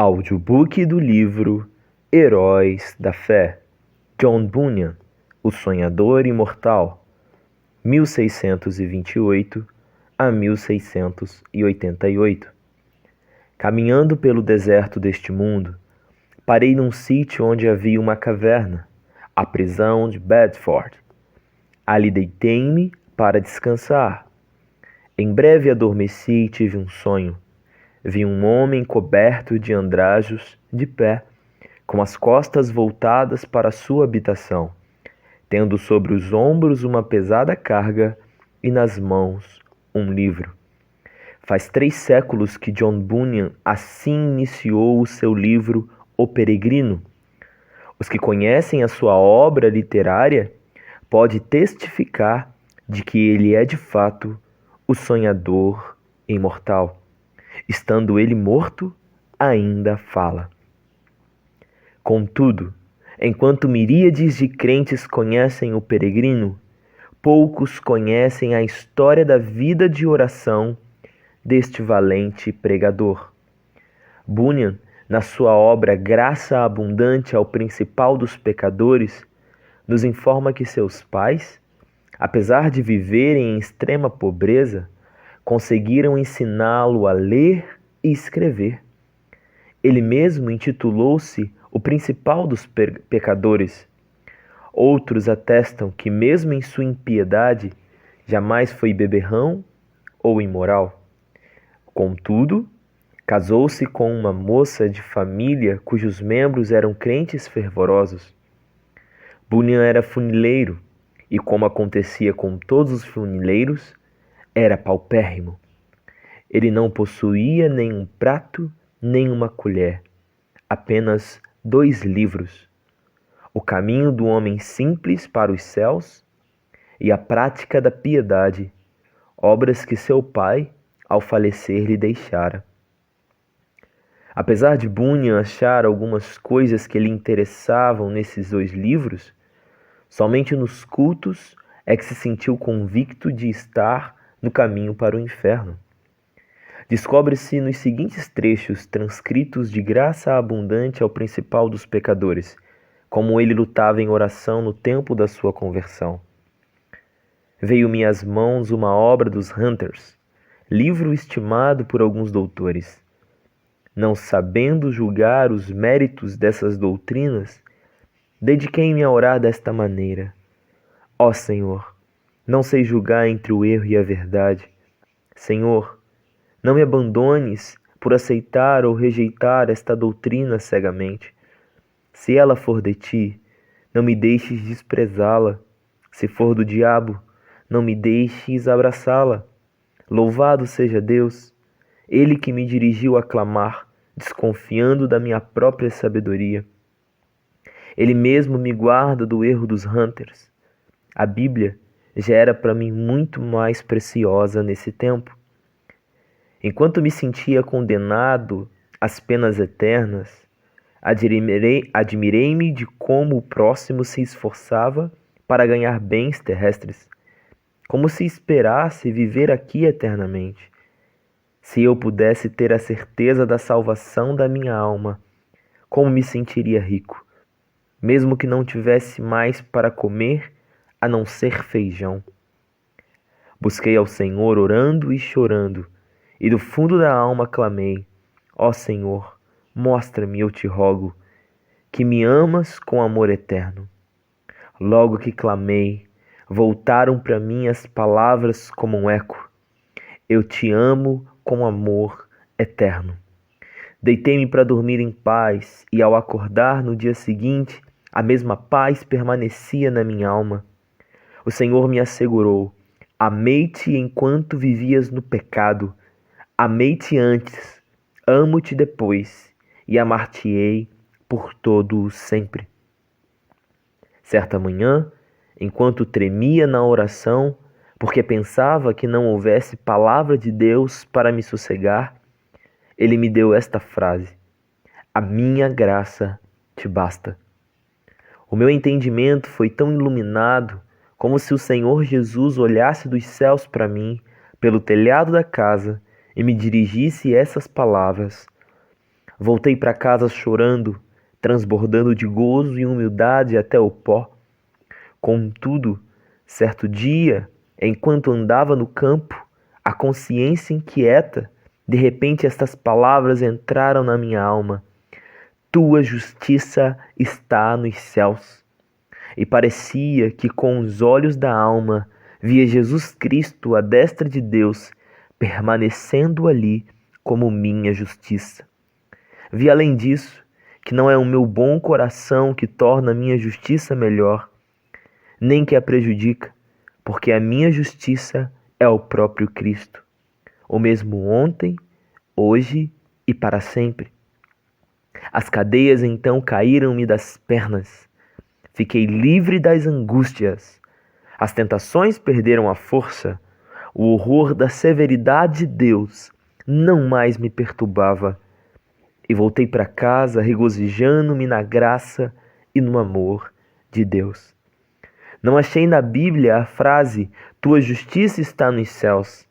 Audiobook do livro Heróis da Fé, John Bunyan, o Sonhador Imortal, 1628 a 1688. Caminhando pelo deserto deste mundo, parei num sítio onde havia uma caverna, a prisão de Bedford. Ali deitei-me para descansar. Em breve adormeci e tive um sonho. Vi um homem coberto de andrajos, de pé, com as costas voltadas para sua habitação, tendo sobre os ombros uma pesada carga e nas mãos um livro. Faz 3 séculos que John Bunyan assim iniciou o seu livro O Peregrino. Os que conhecem a sua obra literária podem testificar de que ele é de fato o sonhador imortal. Estando ele morto, ainda fala. Contudo, enquanto miríades de crentes conhecem o peregrino, poucos conhecem a história da vida de oração deste valente pregador. Bunyan, na sua obra Graça Abundante ao Principal dos Pecadores, nos informa que seus pais, apesar de viverem em extrema pobreza, conseguiram ensiná-lo a ler e escrever. Ele mesmo intitulou-se o principal dos pecadores. Outros atestam que, mesmo em sua impiedade, jamais foi beberrão ou imoral. Contudo, casou-se com uma moça de família cujos membros eram crentes fervorosos. Bunyan era funileiro e, como acontecia com todos os funileiros, era paupérrimo. Ele não possuía nem um prato, nem uma colher, apenas 2 livros: O Caminho do Homem Simples para os Céus e A Prática da Piedade, obras que seu pai, ao falecer, lhe deixara. Apesar de Bunyan achar algumas coisas que lhe interessavam nesses 2 livros, somente nos cultos é que se sentiu convicto de estar no caminho para o inferno. Descobre-se nos seguintes trechos transcritos de Graça Abundante ao Principal dos Pecadores, como ele lutava em oração no tempo da sua conversão. Veio-me às mãos uma obra dos Hunters, livro estimado por alguns doutores. Não sabendo julgar os méritos dessas doutrinas, dediquei-me a orar desta maneira: Ó Senhor, não sei julgar entre o erro e a verdade. Senhor, não me abandones por aceitar ou rejeitar esta doutrina cegamente. Se ela for de ti, não me deixes desprezá-la. Se for do diabo, não me deixes abraçá-la. Louvado seja Deus, Ele que me dirigiu a clamar, desconfiando da minha própria sabedoria. Ele mesmo me guarda do erro dos Hunters. A Bíblia já era para mim muito mais preciosa nesse tempo. Enquanto me sentia condenado às penas eternas, admirei-me de como o próximo se esforçava para ganhar bens terrestres, como se esperasse viver aqui eternamente. Se eu pudesse ter a certeza da salvação da minha alma, como me sentiria rico, mesmo que não tivesse mais para comer a não ser feijão. Busquei ao Senhor orando e chorando, e do fundo da alma clamei: Ó Senhor, mostra-me, eu te rogo, que me amas com amor eterno. Logo que clamei, voltaram para mim as palavras como um eco: Eu te amo com amor eterno. Deitei-me para dormir em paz, e ao acordar no dia seguinte, a mesma paz permanecia na minha alma. O Senhor me assegurou: Amei-te enquanto vivias no pecado. Amei-te antes, amo-te depois, e amar-te-ei por todo o sempre. Certa manhã, enquanto tremia na oração, porque pensava que não houvesse palavra de Deus para me sossegar, ele me deu esta frase: A minha graça te basta. O meu entendimento foi tão iluminado como se o Senhor Jesus olhasse dos céus para mim, pelo telhado da casa, e me dirigisse essas palavras: Voltei para casa chorando, transbordando de gozo e humildade até o pó. Contudo, certo dia, enquanto andava no campo, a consciência inquieta, de repente estas palavras entraram na minha alma: Tua justiça está nos céus. E parecia que com os olhos da alma via Jesus Cristo à destra de Deus, permanecendo ali como minha justiça. Vi além disso que não é o meu bom coração que torna a minha justiça melhor, nem que a prejudica, porque a minha justiça é o próprio Cristo, o mesmo ontem, hoje e para sempre. As cadeias então caíram-me das pernas. Fiquei livre das angústias. As tentações perderam a força. O horror da severidade de Deus não mais me perturbava. E voltei para casa regozijando-me na graça e no amor de Deus. Não achei na Bíblia a frase Tua justiça está nos céus,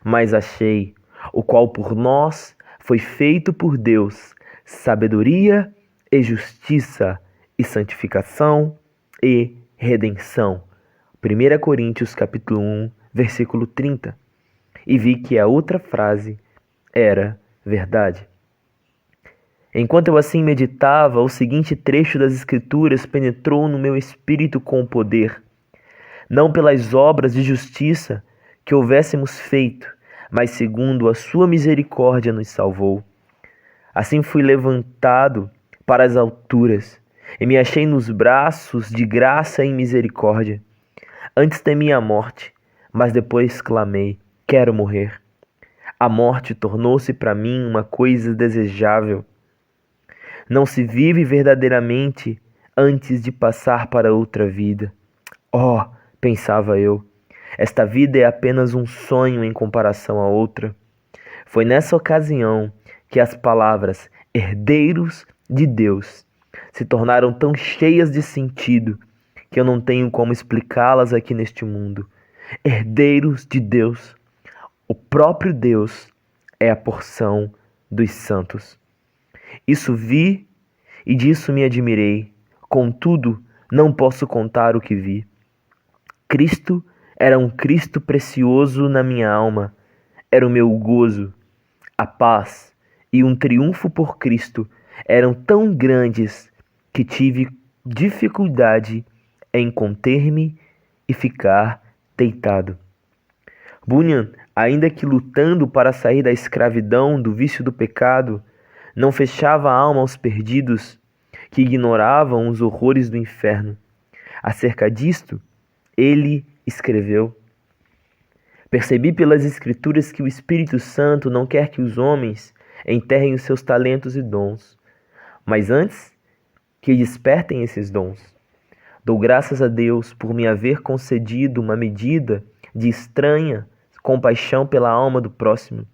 mas achei o qual por nós foi feito por Deus, sabedoria e justiça e santificação e redenção. 1 Coríntios capítulo 1, versículo 30. E vi que a outra frase era verdade. Enquanto eu assim meditava, o seguinte trecho das Escrituras penetrou no meu espírito com poder. Não pelas obras de justiça que houvéssemos feito, mas segundo a sua misericórdia nos salvou. Assim fui levantado para as alturas e me achei nos braços de graça e misericórdia. Antes temi a morte, mas depois clamei: quero morrer. A morte tornou-se para mim uma coisa desejável. Não se vive verdadeiramente antes de passar para outra vida. Oh, pensava eu, esta vida é apenas um sonho em comparação à outra. Foi nessa ocasião que as palavras herdeiros de Deus se tornaram tão cheias de sentido que eu não tenho como explicá-las aqui neste mundo. Herdeiros de Deus. O próprio Deus é a porção dos santos. Isso vi e disso me admirei. Contudo, não posso contar o que vi. Cristo era um Cristo precioso na minha alma. Era o meu gozo. A paz e um triunfo por Cristo eram tão grandes que tive dificuldade em conter-me e ficar deitado. Bunyan, ainda que lutando para sair da escravidão do vício do pecado, não fechava a alma aos perdidos que ignoravam os horrores do inferno. Acerca disto, ele escreveu: Percebi pelas Escrituras que o Espírito Santo não quer que os homens enterrem os seus talentos e dons, mas antes que despertem esses dons. Dou graças a Deus por me haver concedido uma medida de estranha compaixão pela alma do próximo,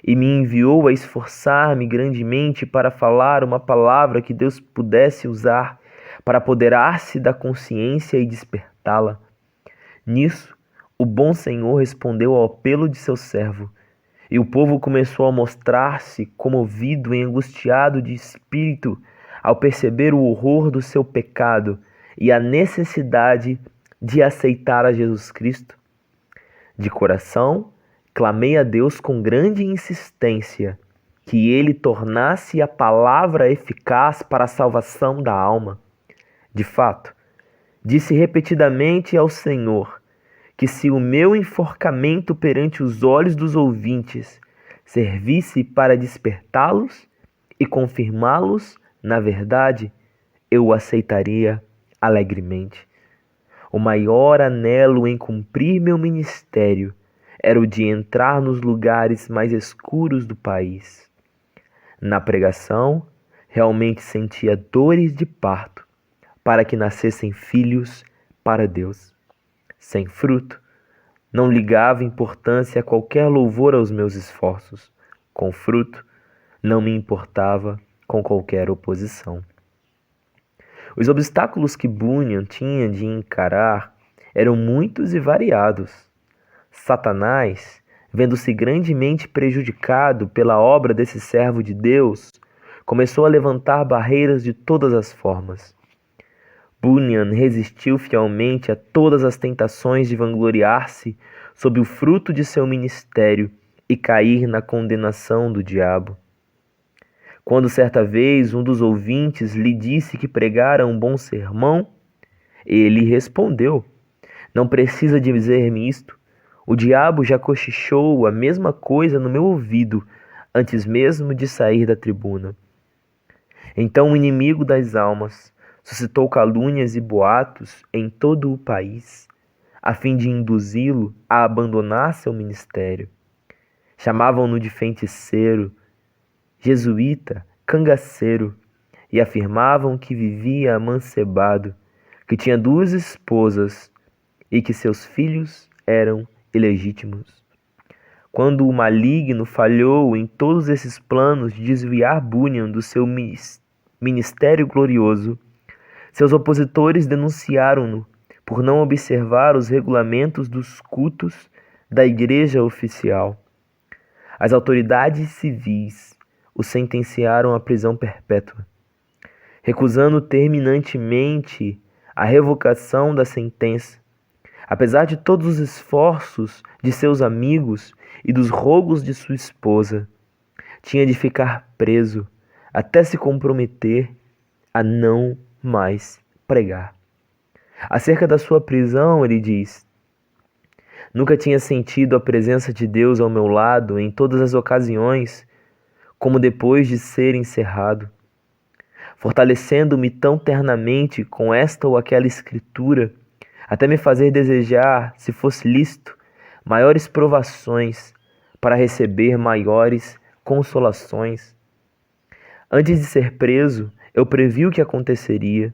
e me enviou a esforçar-me grandemente para falar uma palavra que Deus pudesse usar para apoderar-se da consciência e despertá-la. Nisso, o bom Senhor respondeu ao apelo de seu servo, e o povo começou a mostrar-se comovido e angustiado de espírito ao perceber o horror do seu pecado e a necessidade de aceitar a Jesus Cristo. De coração, clamei a Deus com grande insistência que ele tornasse a palavra eficaz para a salvação da alma. De fato, disse repetidamente ao Senhor que se o meu enforcamento perante os olhos dos ouvintes servisse para despertá-los e confirmá-los na verdade, eu o aceitaria alegremente. O maior anelo em cumprir meu ministério era o de entrar nos lugares mais escuros do país. Na pregação, realmente sentia dores de parto para que nascessem filhos para Deus. Sem fruto, não ligava importância a qualquer louvor aos meus esforços. Com fruto, não me importava com qualquer oposição. Os obstáculos que Bunyan tinha de encarar eram muitos e variados. Satanás, vendo-se grandemente prejudicado pela obra desse servo de Deus, começou a levantar barreiras de todas as formas. Bunyan resistiu fielmente a todas as tentações de vangloriar-se sob o fruto de seu ministério e cair na condenação do diabo. Quando certa vez um dos ouvintes lhe disse que pregara um bom sermão, ele respondeu: "Não precisa dizer-me isto. O diabo já cochichou a mesma coisa no meu ouvido antes mesmo de sair da tribuna." Então o inimigo das almas suscitou calúnias e boatos em todo o país, a fim de induzi-lo a abandonar seu ministério. Chamavam-no de feiticeiro, jesuíta, cangaceiro, e afirmavam que vivia amancebado, que tinha 2 esposas e que seus filhos eram ilegítimos. Quando o maligno falhou em todos esses planos de desviar Bunyan do seu ministério glorioso, seus opositores denunciaram-no por não observar os regulamentos dos cultos da igreja oficial. As autoridades civis o sentenciaram à prisão perpétua, recusando terminantemente a revogação da sentença. Apesar de todos os esforços de seus amigos e dos rogos de sua esposa, tinha de ficar preso até se comprometer a não mais pregar. Acerca da sua prisão, ele diz: "Nunca tinha sentido a presença de Deus ao meu lado em todas as ocasiões, como depois de ser encerrado, fortalecendo-me tão ternamente com esta ou aquela escritura, até me fazer desejar, se fosse lícito, maiores provações para receber maiores consolações. Antes de ser preso, eu previ o que aconteceria,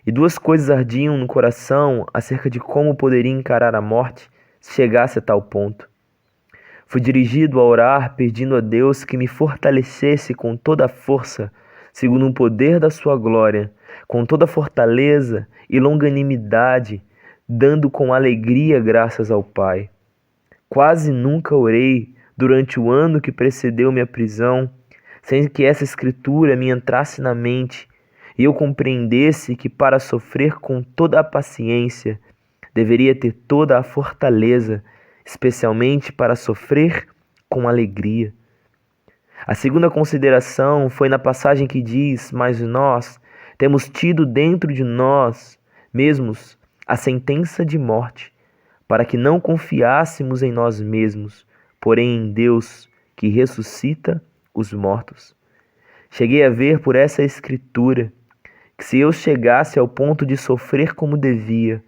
e 2 coisas ardiam no coração acerca de como poderia encarar a morte se chegasse a tal ponto. Fui dirigido a orar pedindo a Deus que me fortalecesse com toda a força, segundo o poder da sua glória, com toda a fortaleza e longanimidade, dando com alegria graças ao Pai. Quase nunca orei durante o ano que precedeu minha prisão, sem que essa escritura me entrasse na mente e eu compreendesse que para sofrer com toda a paciência, deveria ter toda a fortaleza, especialmente para sofrer com alegria." A segunda consideração foi na passagem que diz: "Mas nós temos tido dentro de nós mesmos a sentença de morte, para que não confiássemos em nós mesmos, porém em Deus, que ressuscita os mortos." Cheguei a ver por essa escritura que se eu chegasse ao ponto de sofrer como devia,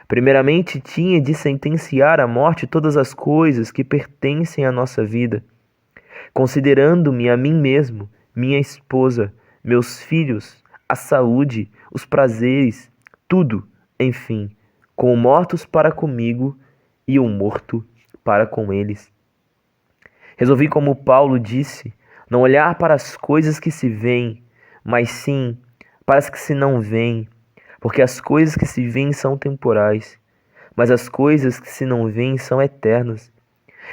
primeiramente tinha de sentenciar à morte todas as coisas que pertencem à nossa vida, considerando-me a mim mesmo, minha esposa, meus filhos, a saúde, os prazeres, tudo, enfim, como mortos para comigo e eu morto para com eles. Resolvi, como Paulo disse, não olhar para as coisas que se veem, mas sim para as que se não veem, porque as coisas que se veem são temporais, mas as coisas que se não veem são eternas.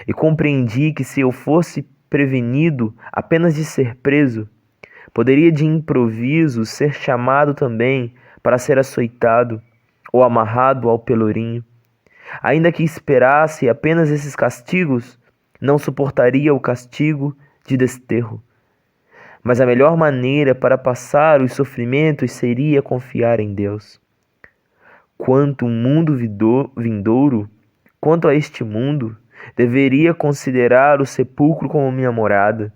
E compreendi que se eu fosse prevenido apenas de ser preso, poderia de improviso ser chamado também para ser açoitado ou amarrado ao pelourinho. Ainda que esperasse apenas esses castigos, não suportaria o castigo de desterro. Mas a melhor maneira para passar os sofrimentos seria confiar em Deus. Quanto a este mundo, deveria considerar o sepulcro como minha morada,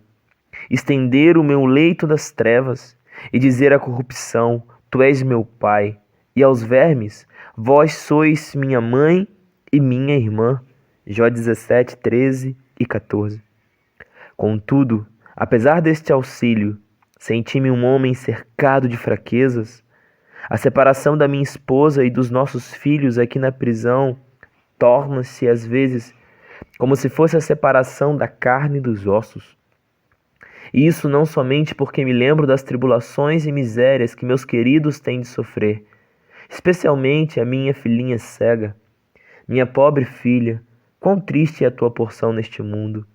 estender o meu leito das trevas e dizer à corrupção: "Tu és meu pai", e aos vermes: "Vós sois minha mãe e minha irmã." Jó 17, 13 e 14. Contudo, apesar deste auxílio, senti-me um homem cercado de fraquezas. A separação da minha esposa e dos nossos filhos aqui na prisão torna-se às vezes como se fosse a separação da carne e dos ossos. E isso não somente porque me lembro das tribulações e misérias que meus queridos têm de sofrer, especialmente a minha filhinha cega. Minha pobre filha, quão triste é a tua porção neste mundo.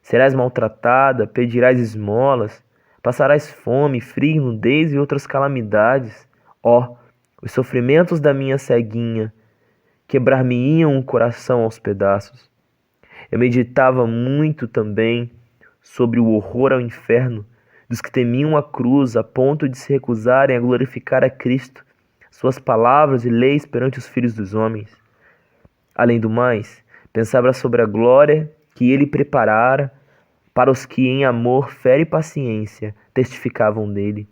Serás maltratada, pedirás esmolas, Passarás fome, frio, nudez e outras calamidades. Ó, os sofrimentos da minha ceguinha quebrar-me-iam o coração aos pedaços. Eu meditava muito também sobre o horror ao inferno dos que temiam a cruz a ponto de se recusarem a glorificar a Cristo, suas palavras e leis perante os filhos dos homens. Além do mais, pensava sobre a glória que ele preparara para os que em amor, fé e paciência testificavam dele.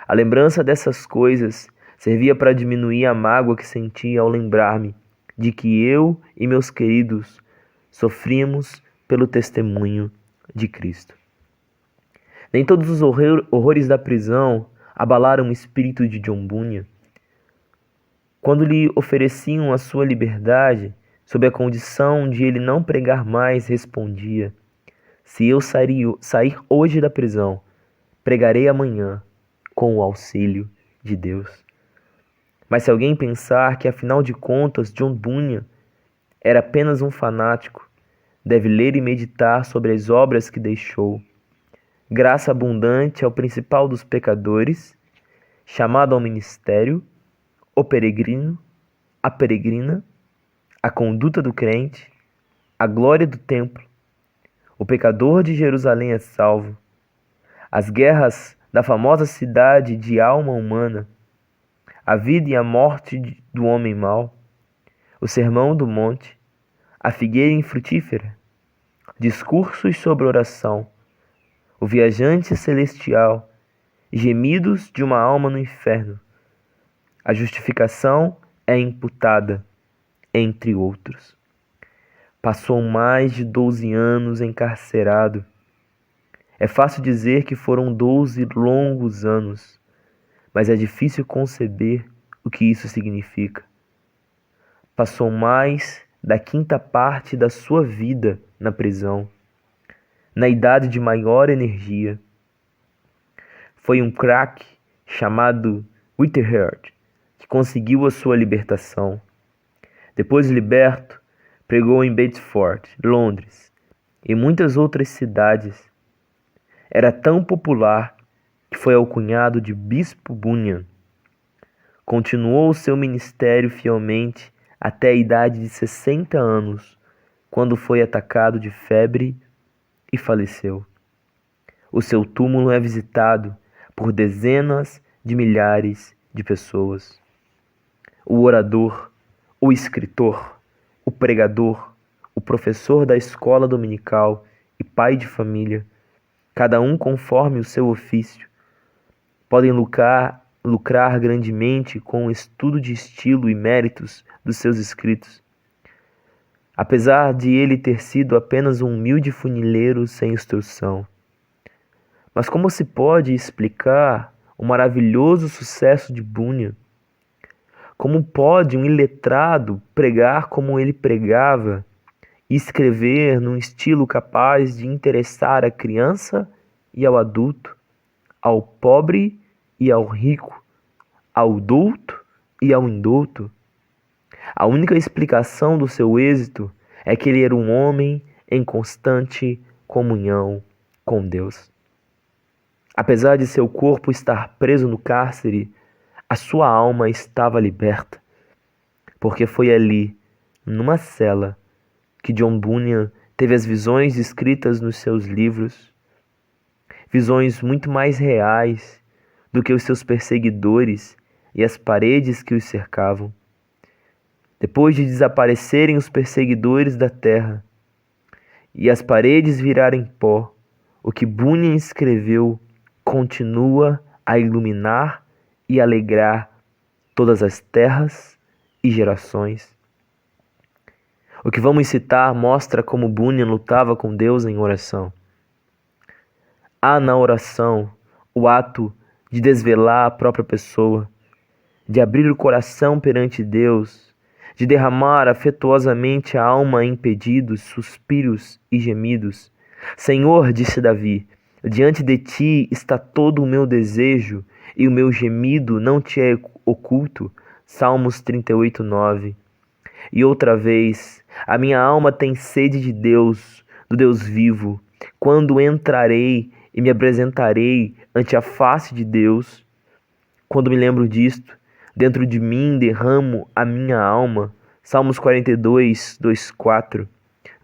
A lembrança dessas coisas servia para diminuir a mágoa que sentia ao lembrar-me de que eu e meus queridos sofríamos pelo testemunho de Cristo. Nem todos os horrores da prisão abalaram o espírito de John Bunyan. Quando lhe ofereciam a sua liberdade, sob a condição de ele não pregar mais, respondia: se eu sair hoje da prisão, pregarei amanhã, com o auxílio de Deus. Mas se alguém pensar que, afinal de contas, John Bunyan era apenas um fanático, deve ler e meditar sobre as obras que deixou. Graça abundante ao principal dos pecadores, chamado ao ministério, o peregrino, a peregrina, a conduta do crente, a glória do templo, o pecador de Jerusalém é salvo, as guerras da famosa cidade de alma humana, a vida e a morte do homem mau, o sermão do monte, a figueira infrutífera, discursos sobre oração, o viajante celestial, gemidos de uma alma no inferno, a justificação é imputada, entre outros. Passou mais de 12 anos encarcerado. É fácil dizer que foram 12 longos anos, mas é difícil conceber o que isso significa. Passou mais da quinta parte da sua vida na prisão, na idade de maior energia. Foi um craque chamado Whitehead que conseguiu a sua libertação. Depois de liberto, pregou em Bedford, Londres, e muitas outras cidades. Era tão popular que foi alcunhado de Bispo Bunyan. Continuou seu ministério fielmente até a idade de 60 anos, quando foi atacado de febre e faleceu. O seu túmulo é visitado por dezenas de milhares de pessoas. O orador, o escritor, o pregador, o professor da escola dominical e pai de família, cada um conforme o seu ofício, podem lucrar grandemente com o estudo de estilo e méritos dos seus escritos. Apesar de ele ter sido apenas um humilde funileiro sem instrução. Mas como se pode explicar o maravilhoso sucesso de Bunyan? Como pode um iletrado pregar como ele pregava e escrever num estilo capaz de interessar a criança e ao adulto, ao pobre e ao rico, ao douto e ao indouto? A única explicação do seu êxito é que ele era um homem em constante comunhão com Deus. Apesar de seu corpo estar preso no cárcere, a sua alma estava liberta, porque foi ali, numa cela, que John Bunyan teve as visões descritas nos seus livros, visões muito mais reais do que os seus perseguidores e as paredes que os cercavam. Depois de desaparecerem os perseguidores da terra e as paredes virarem pó, o que Bunyan escreveu continua a iluminar e alegrar todas as terras e gerações. O que vamos citar mostra como Bunyan lutava com Deus em oração. Há na oração o ato de desvelar a própria pessoa, de abrir o coração perante Deus, de derramar afetuosamente a alma em pedidos, suspiros e gemidos. Senhor, disse Davi, diante de ti está todo o meu desejo e o meu gemido não te é oculto. Salmos 38:9. E outra vez, a minha alma tem sede de Deus, do Deus vivo. Quando entrarei e me apresentarei ante a face de Deus. Quando me lembro disto, dentro de mim derramo a minha alma. Salmos 42, 2, 4.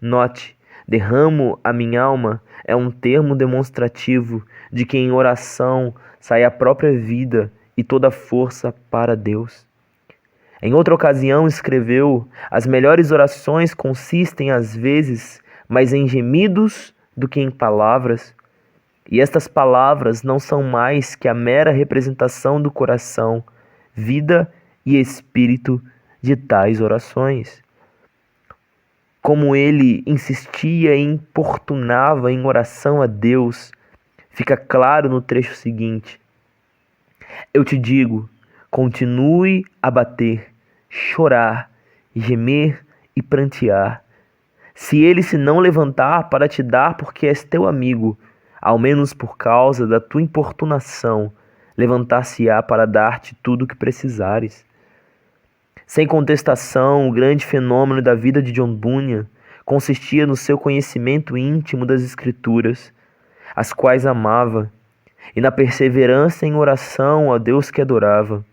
Note, derramo a minha alma é um termo demonstrativo de que em oração sai a própria vida e toda a força para Deus. Em outra ocasião escreveu: as melhores orações consistem às vezes mais em gemidos do que em palavras, e estas palavras não são mais que a mera representação do coração, vida e espírito de tais orações. Como ele insistia e importunava em oração a Deus, fica claro no trecho seguinte: eu te digo, continue a bater, chorar, gemer e prantear. Se ele se não levantar para te dar porque és teu amigo, ao menos por causa da tua importunação, levantar-se-á para dar-te tudo o que precisares. Sem contestação, o grande fenômeno da vida de John Bunyan consistia no seu conhecimento íntimo das Escrituras, as quais amava, e na perseverança em oração a Deus que adorava.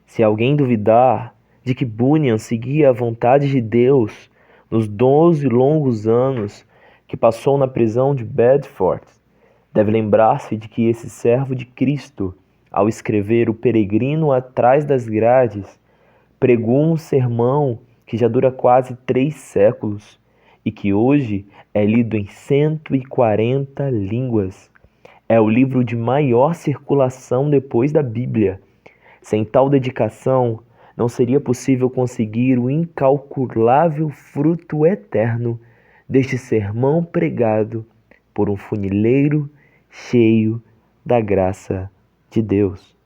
Se alguém duvidar de que Bunyan seguia a vontade de Deus nos 12 longos anos que passou na prisão de Bedford, deve lembrar-se de que esse servo de Cristo, ao escrever O Peregrino atrás das grades, pregou um sermão que já dura quase 3 séculos e que hoje é lido em 140 línguas. É o livro de maior circulação depois da Bíblia. Sem tal dedicação, não seria possível conseguir o incalculável fruto eterno deste sermão pregado por um funileiro cheio da graça de Deus.